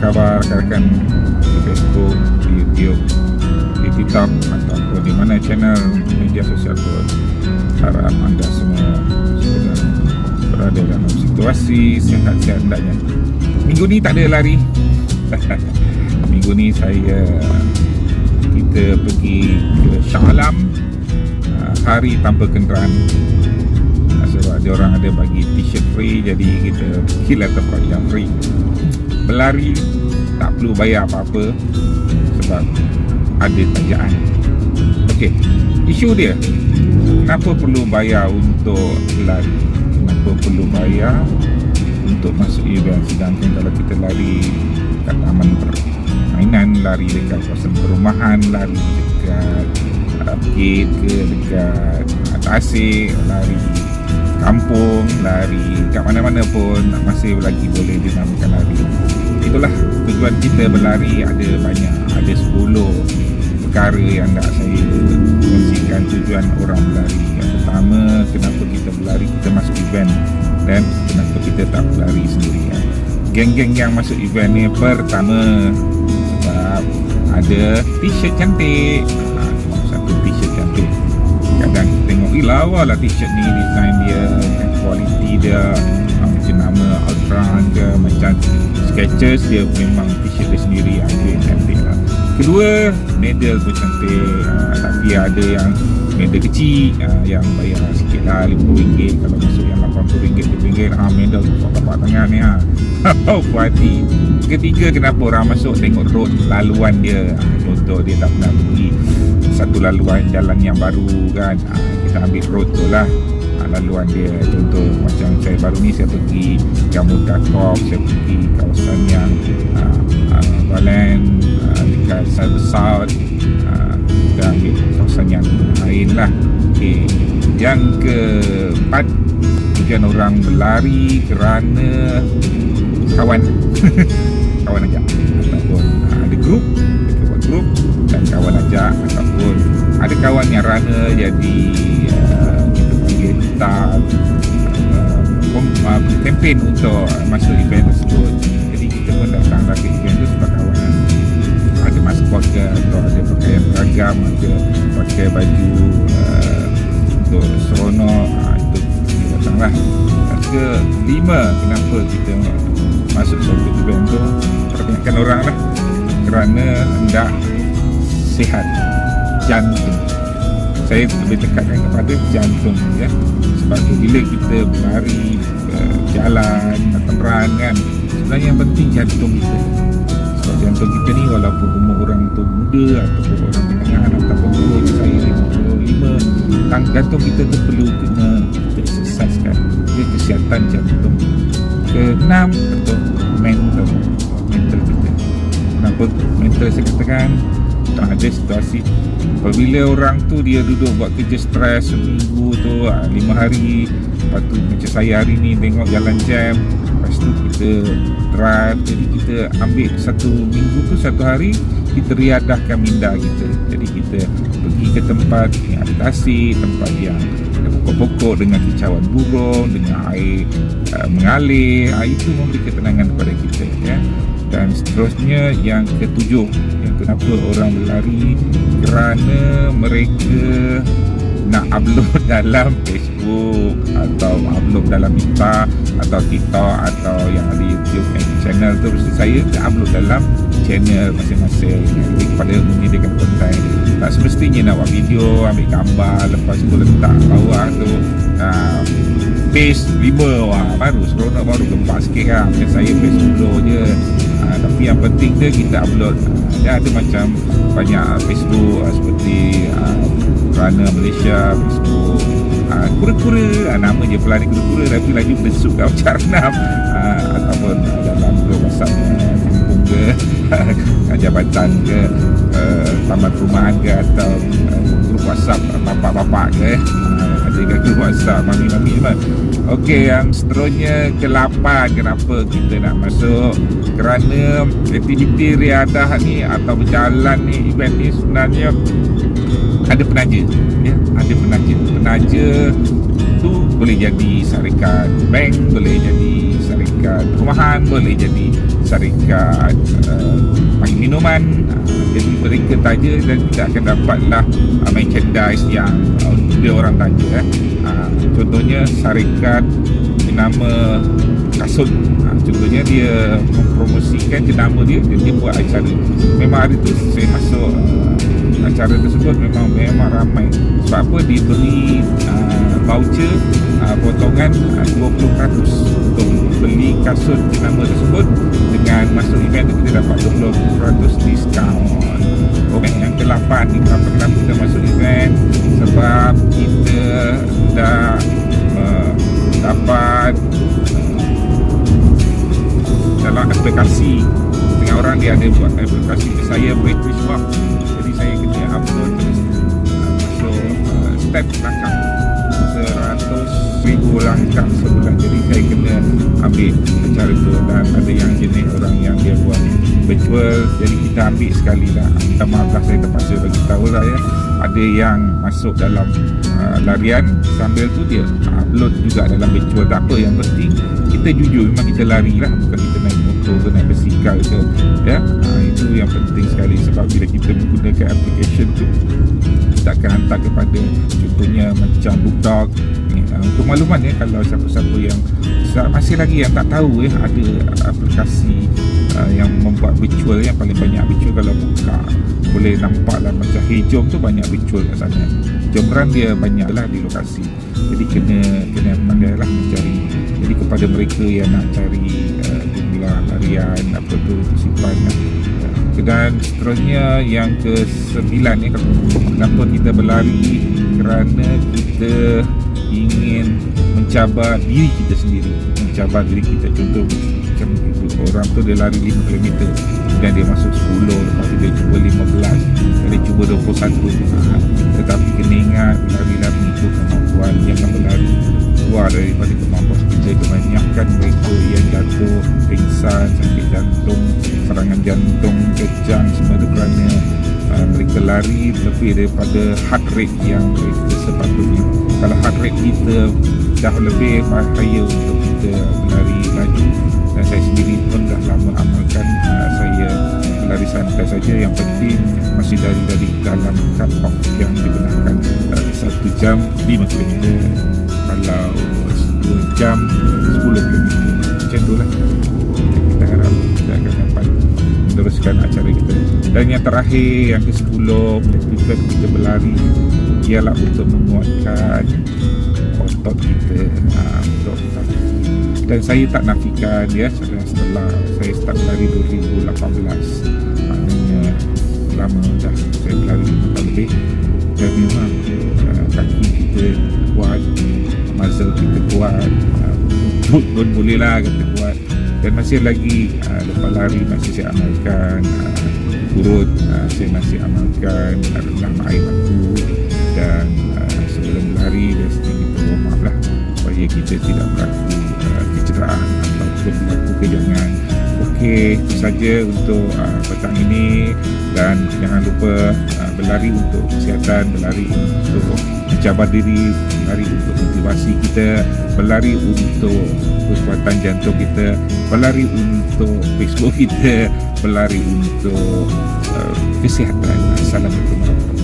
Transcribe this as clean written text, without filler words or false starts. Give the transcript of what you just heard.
khabar rakan-rakan di Facebook, di YouTube, di TikTok ataupun di mana channel media sosial pun. Harap anda semua sedang berada dalam situasi sihat-sihat hendaknya. Minggu ni tak ada lari. Minggu ni kita pergi ke Shah Alam, hari tanpa kenderaan. Sebab dia orang ada bagi t-shirt free, jadi kita pergilah tempat yang free. Berlari tak perlu bayar apa-apa sebab ada tajaan. Okey, isu dia, kenapa perlu bayar untuk berlari? Kenapa perlu bayar untuk masuk event? Sedangkan kalau kita lari kat taman permainan, lari dekat kawasan perumahan, lari dekat Bukit ke, dekat Tasik, lari kampung, lari kat mana-mana pun masih lagi boleh dinamakan lari. Itulah tujuan kita berlari. Ada banyak, ada 10 perkara yang nak saya kongsikan tujuan orang berlari. Yang pertama, kenapa kita berlari, kita masuk event, dan kenapa kita tak berlari sendirian. Geng-geng yang masuk event ni, pertama sebab ada t-shirt cantik. Satu t-shirt cantik, kadang tengok lawa lah t-shirt ni, design dia, kualiti dia, macam nama Ultron ke, macam Skechers, dia memang t-shirt dia sendiri, dia cantik lah. Kedua, medal pun cantik, tapi ada yang medal kecil, yang bayar sikit lah, RM50. Kalau masuk yang RM80, RM70, medal tapak tangan ni, puas hati. Ketiga, kenapa orang masuk, tengok road laluan dia. Contoh, dia tak pernah pergi satu laluan jalan yang baru kan, kita ambil road tu lah, laluan dia. Contoh macam saya baru ni, saya pergi Gamuda Corp, saya pergi kawasan yang Balen, dekat Cyber South, kita ambil kawasan yang lain lah. Okay. Yang keempat, tujuan orang berlari kerana kawan kawan ajak, ataupun ada grup, kita buat grup dan kawan ajak, ataupun ada kawan yang runner, jadi kita panggil start campaign untuk masuk event tersebut. Jadi kita pun datanglah ke event tu sebab kawan, ada maskot ke, atau ada pakaian seragam, ada pakai baju untuk seronok, itu kita datanglah. Dan kelima, kenapa kita masuk suatu event tu, kebanyakan orang lah kerana hendak sihat jantung. Saya lebih tekankan kepada jantung ya. Sebab tu bila kita berlari, jalan atau run kan, sebenarnya yang penting jantung kita. Sebab jantung kita ni walaupun umur orang tu muda ataupun orang menengah ataupun tua, saya 55, jantung kita tu perlu kena kita exercise kan. Dia kesihatan jantung. Keenam, untuk mental kita. Kenapa mental saya katakan? Tak ada situasi apabila orang tu dia duduk buat kerja stres seminggu tu, 5 hari, lepas tu macam saya hari ni tengok jalan jam, lepas tu kita drive, jadi kita ambil satu minggu tu, satu hari kita riadahkan minda kita. Jadi kita pergi ke tempat yang ada tasik, tempat yang ada pokok-pokok dengan kicauan burung, dengan air mengalir, itu memberi ketenangan kepada kita ya. Dan seterusnya, yang ketujuh, yang kenapa orang berlari, kerana mereka nak upload dalam Facebook atau upload dalam Insta atau TikTok atau yang ada YouTube channel tu. Saya upload dalam channel masing-masing kepada menyediakan konten. Tak semestinya nak buat video, ambil gambar, lepas tu letak bawah tu base 5, baru seronok, baru gempak sikit kan. Macam saya base 10 je, tapi yang penting dia kita upload. Dia ada macam banyak Facebook seperti Runner Malaysia, Facebook Kura-Kura, nama je pelari Kura-Kura tapi lagi besuk kau carnam, ataupun dalam grup WhatsApp kampung ke, jabatan ke, taman perumahan ke, atau grup WhatsApp bapak-bapak ke, ada ke grup WhatsApp mami-mami semua. Okey, yang seterusnya ke-8, kenapa kita nak masuk? Kerana aktiviti riadah ni atau berjalan ni, event ni sebenarnya ada penaja ya, ada penaja tu boleh jadi syarikat bank, boleh jadi syarikat perumahan, boleh jadi syarikat minuman. Jadi mereka tanya dan kita akan dapatlah merchandise yang dia orang tanya. Contohnya syarikat nama kasut, contohnya dia mempromosikan jenama dia, dia buat acara. Memang hari tu saya masuk acara tersebut, memang ramai. Sebab apa? Dia beri voucher potongan 20% untuk beli kasut jenama tersebut. Dengan masuk event tu kita dapat 20% diskaun. Okay, yang ke-8 ni, kenapa kita masuk event? Sebab kita dah dapat dalam aplikasi. Setengah orang dia ada buat aplikasi ke saya, British Box. Jadi saya kena upload terus masuk step langkah 100,000 langkah sebulan. Jadi saya kena ambil cara tu. Dan ada yang jenis orang yang dia buat virtual, jadi kita ambil sekali lah. Minta maaf lah saya terpaksa bagi tahu lah ya. Ada yang masuk dalam larian, sambil tu dia upload juga dalam virtual. Tak apa, yang penting kita jujur, memang kita lari lah, bukan kita naik motor ke naik basikal ke ya. Itu yang penting sekali. Sebab bila kita menggunakan application tu, kita akan hantar kepada contohnya macam Bookdog. Untuk makluman ya, kalau siapa-siapa yang masih lagi yang tak tahu ya, ada aplikasi yang membuat virtual, yang paling banyak virtual. Kalau buka boleh nampak lah macam Hejom tu banyak virtual kat sana. Jom Run dia banyak lah di lokasi. Jadi kena pandai lah mencari. Jadi kepada mereka yang nak cari jumlah larian apa tu, simpan lah. Dan seterusnya yang ke-9 ya, kenapa kita berlari? Kerana kita ingin mencabar diri kita sendiri, mencabar diri kita. Contoh macam orang tu dia lari 5 km dan dia masuk 10, lepas tu dia cuba 15, dia cuba 21. Tetapi kena ingat, lari-lari itu kemampuan, jangan berlari keluar daripada kemampuan kita. Kebanyakan mereka yang jatuh, pingsan, sakit jantung, serangan jantung, kejang, semua itu kerana mereka lari lebih daripada heart rate yang mereka sepatutnya. Kalau heart rate kita dah lebih, bahaya untuk kita berlari laju. Dan saya sendiri pun dah lama amalkan, saya berlari santai saja. Yang penting masih dari dalam cut off yang digunakan, 1 jam 5 km, kalau 2 jam 10 km. Macam tu lah. Kita harap kita akan dapat meneruskan acara kita. Dan yang terakhir, yang ke-10, aktivitas kita berlari ialah untuk menguatkan otot kita, untuk dan saya tak nafikan dia, setelah saya start berlari 2018, maknanya lama dah saya berlari 5 tahun lebih, dan memang kaki kita kuat, muscle kita kuat, foot pun boleh lah kata kuat. Dan masih lagi lepas lari masih saya amalkan urut, saya masih amalkan renam air baku. Dan sebelum berlari biasanya kita warm up lah, supaya kita tidak berlaku kecederaan ataupun berlaku kejangan. Okey, itu saja untuk petang ini. Dan jangan lupa berlari untuk kesihatan, berlari untuk mencabar diri, berlari untuk motivasi kita, berlari untuk kekuatan jantung kita, berlari untuk Facebook kita, berlari untuk kesihatan. Assalamualaikum warahmatullahi wabarakatuh.